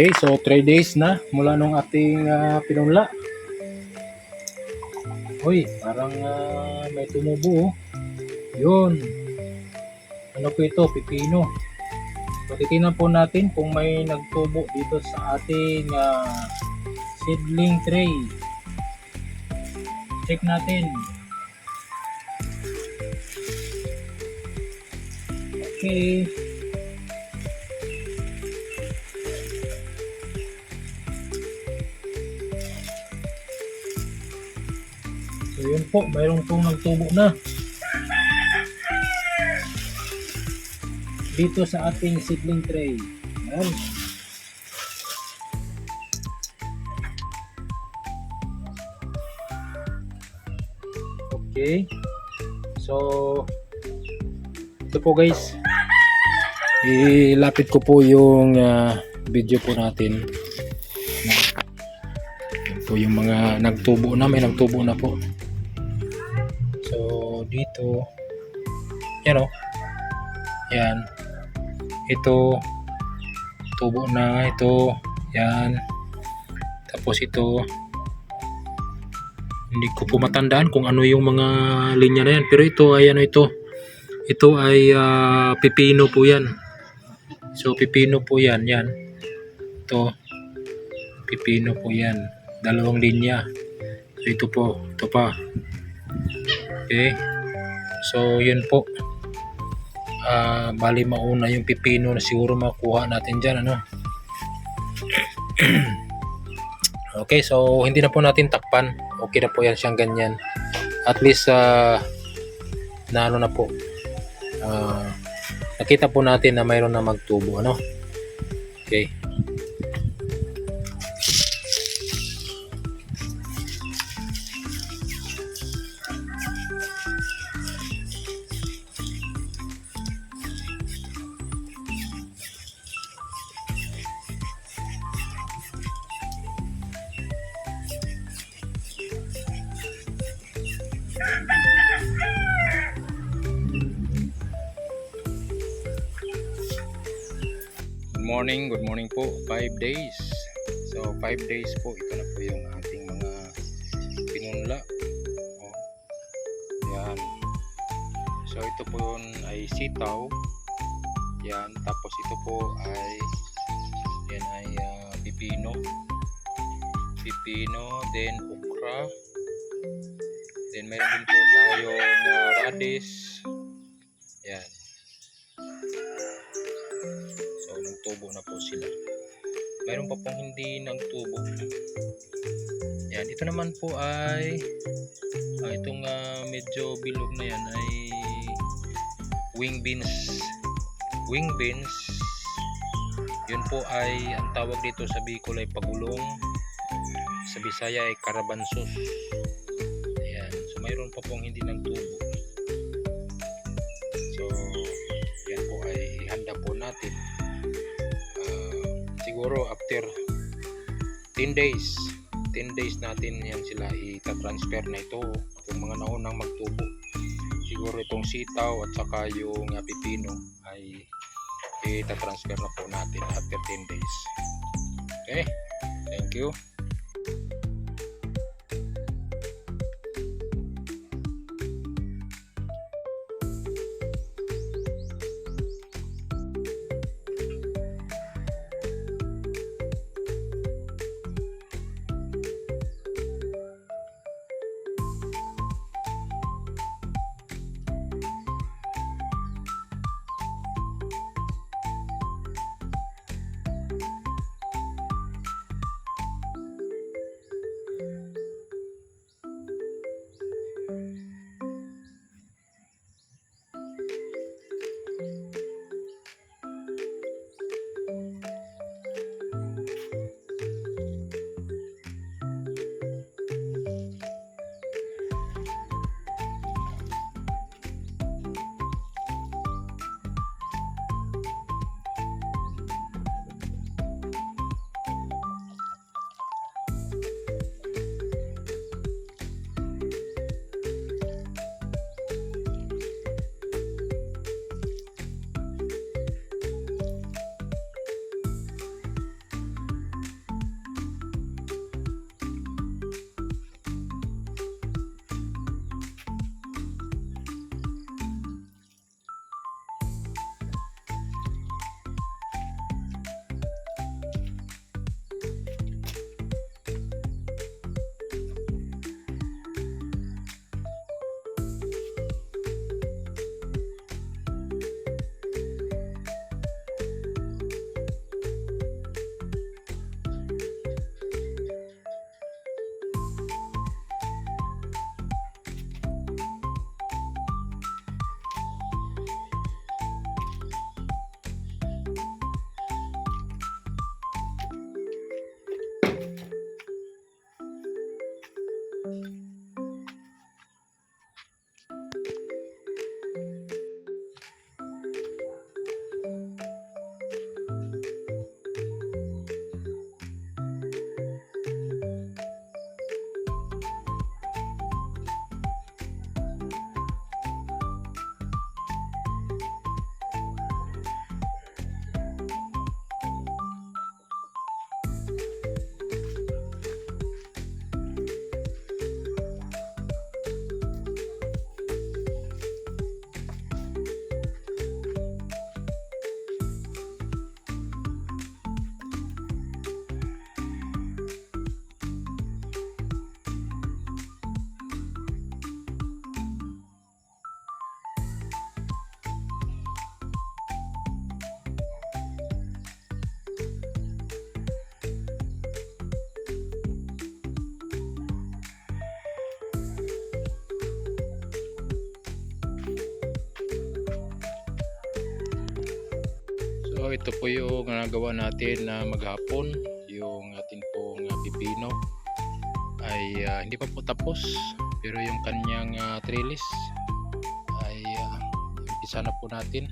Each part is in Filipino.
Okay, so 3 days na mula nung ating pinunla. Uy, parang may tumubo. Yun. Ano po ito? Pipino. So titingnan po natin kung may nagtubo dito sa ating seedling tray. Check natin. Okay. So yun po, mayroon pong nagtubo na dito sa ating seedling tray. Ayan. Okay. So ito po guys. Ilapit ko po yung video po natin. Ito po yung mga nagtubo na, may nagtubo na po. So dito, yan o. Yan. Ito, tubo na. Ito, yan. Tapos ito, hindi ko po matandaan kung ano yung mga linya na yan. Pero ito ay ano ito. Ito ay pipino po yan. So pipino po yan. Yan. Ito, pipino po yan. Dalawang linya. So ito po. Ito pa. Okay. So yun po. Bali mauna yung pipino na siguro makuha natin dyan. Ano? Okay. So hindi na po natin takpan. Okay na po yan siyang ganyan. At least na ano na po. Nakita po natin na mayroon na magtubo, ano? Okay. Good morning po. 5 days. So 5 days po, ito na po yung ating mga pinunla. Yan. So ito po yun ay sitaw. Yan. Tapos ito po ay yan ay pipino. Then okra. Then mayroon din po tayong radish. Yan. Nagtubo na po sila. Mayroon pa pong hindi nagtubo. Yan, ito naman po ay itong medyo bilog na yan ay wing beans. Wing beans. Yun po ay ang tawag dito sa Bicol ay pagulong. Sa Bisaya ay karabansos. Ayan, so mayroon pa pong hindi nagtubo. So yan po ay ihanda po natin. Siguro after 10 days natin yan sila ita-transfer na ito yung mga naunang magtubo. Siguro itong sitaw at saka yung pipino ay ita-transfer na po natin after 10 days. Okay, thank you. So ito po yung nagawa natin na maghapon. Yung atin pong pipino ay hindi pa po tapos, pero yung kanyang trellis ay umpisa na po natin.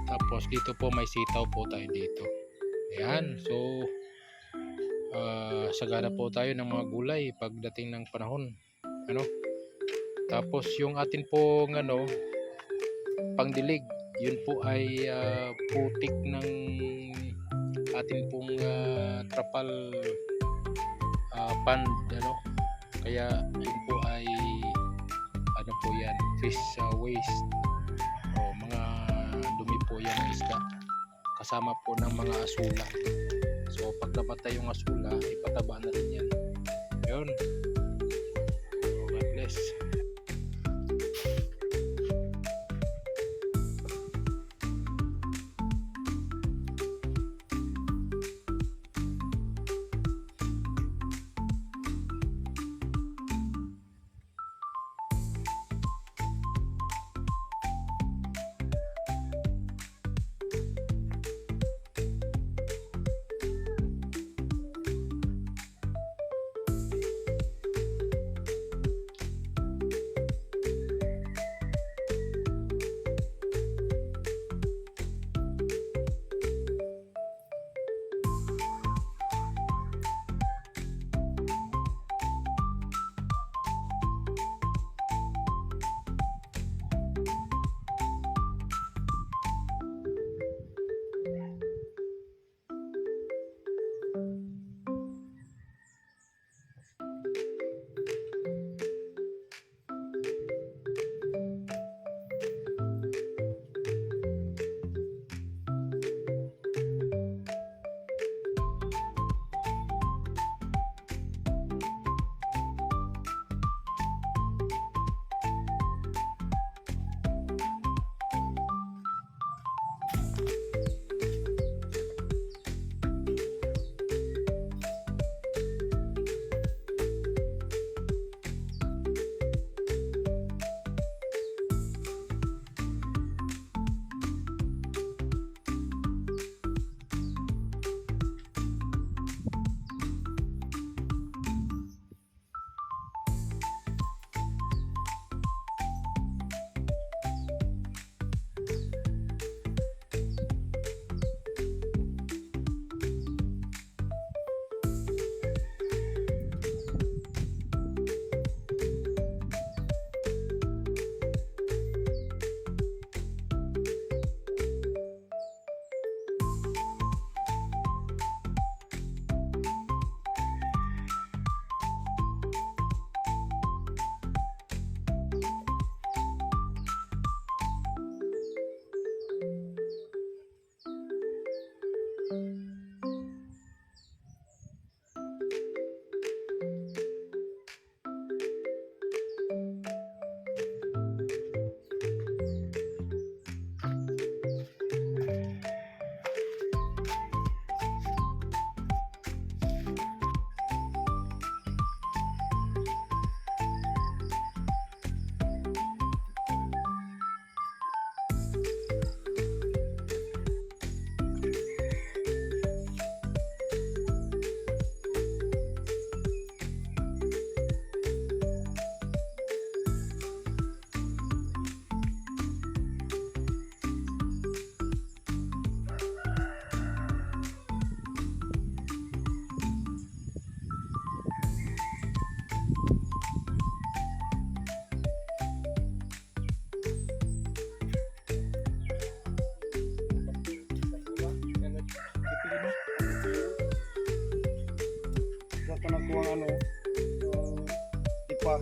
Tapos dito po may sitaw po tayo dito. Ayan, so sagana po tayo ng mga gulay pagdating ng panahon, ano. Tapos yung atin pong pangdilig, yun po ay putik ng atin pong trapal pond, kaya yun po ay po yan, fish waste o mga dumi po yan ng isda, kasama po ng mga asula. So pag namatay yung asula, ipataba na rin yan. Yun, God bless. pa.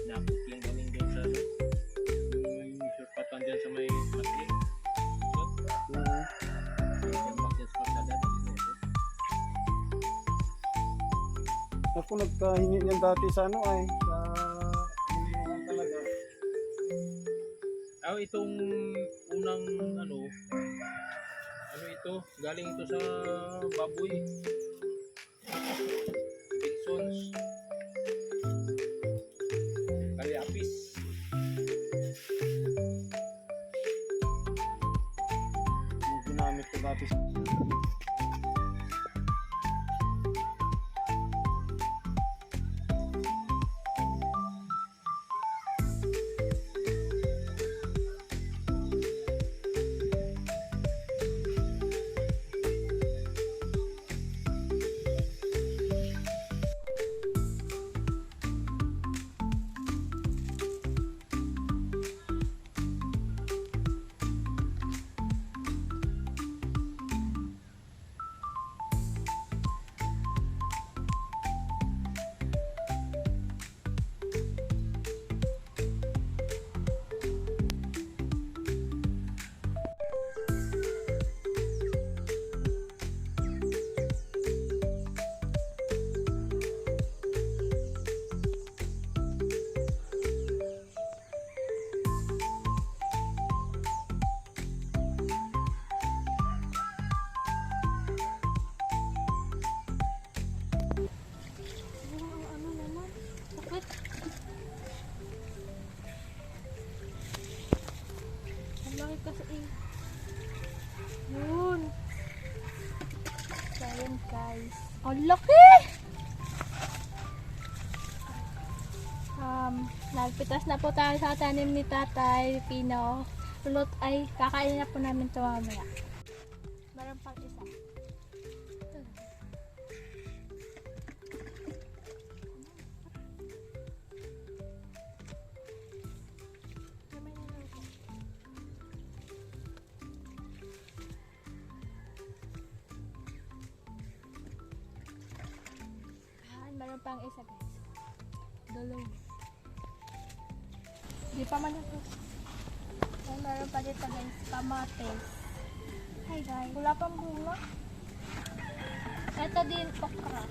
Dapat lang galing doon sa yung shortcutan dyan sa may matli. Ako nagkahingi niyan dati sa ano ay sa hinihingan talaga. Itong unang ano ito, galing ito sa baboy. Binsons. Kaliapis. guys. Ang laki! Nagpitas na po tayo sa tanim ni Tatay Pino. Lulot ay kakain na po namin ito mamaya. Meron pang isa. Meron pang isa guys. Dalawa. Di pa man ito. Ay, meron pa dito guys. Kamates. Hi guys. Wala pang bunga. Ito din okra.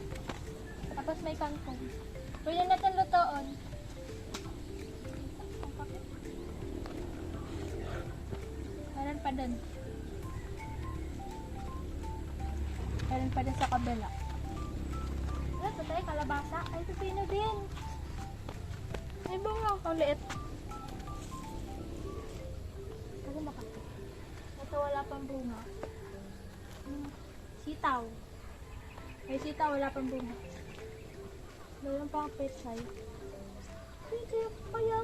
Tapos may kangkong. Pwede natin lutoon. Meron pa dun. Meron pa dun sa kabila. Ito tayo, kalabasa. Ay, pipino din. Ay, bunga. Ang liit. Kasi makapit. Ito wala pang bunga. Sitaw. Ay, sitaw wala pang bunga. Meron pang pechay. Pwede kaya.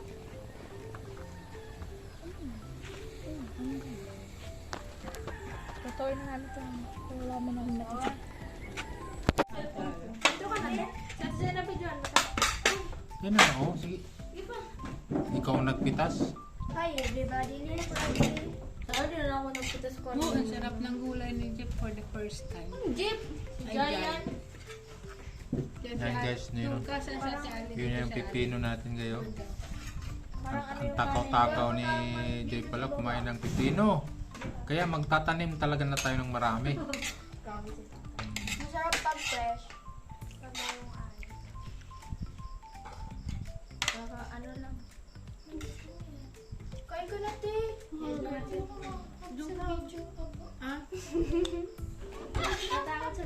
Tutuin na namin ito. Wala mo na nakita. Yan na, oh. Sige. Ikaw ang nagpitas. Hi everybody, nila ko lagi. Saan din lang ako nagpitas ko. Oo, ang sarap ng gulay ni Jeep for the first time. Jeep! Ay, Giant! Yan guys, yun, yun yung pipino natin ngayon. Ang takaw-takaw ni Jay pala kumain ng pipino. Kaya magtatanim talaga na tayo ng marami. Masarap pag fresh. Pag mayroong ay. Baka ano lang. Kain ko na, te. Ah? Natakot sa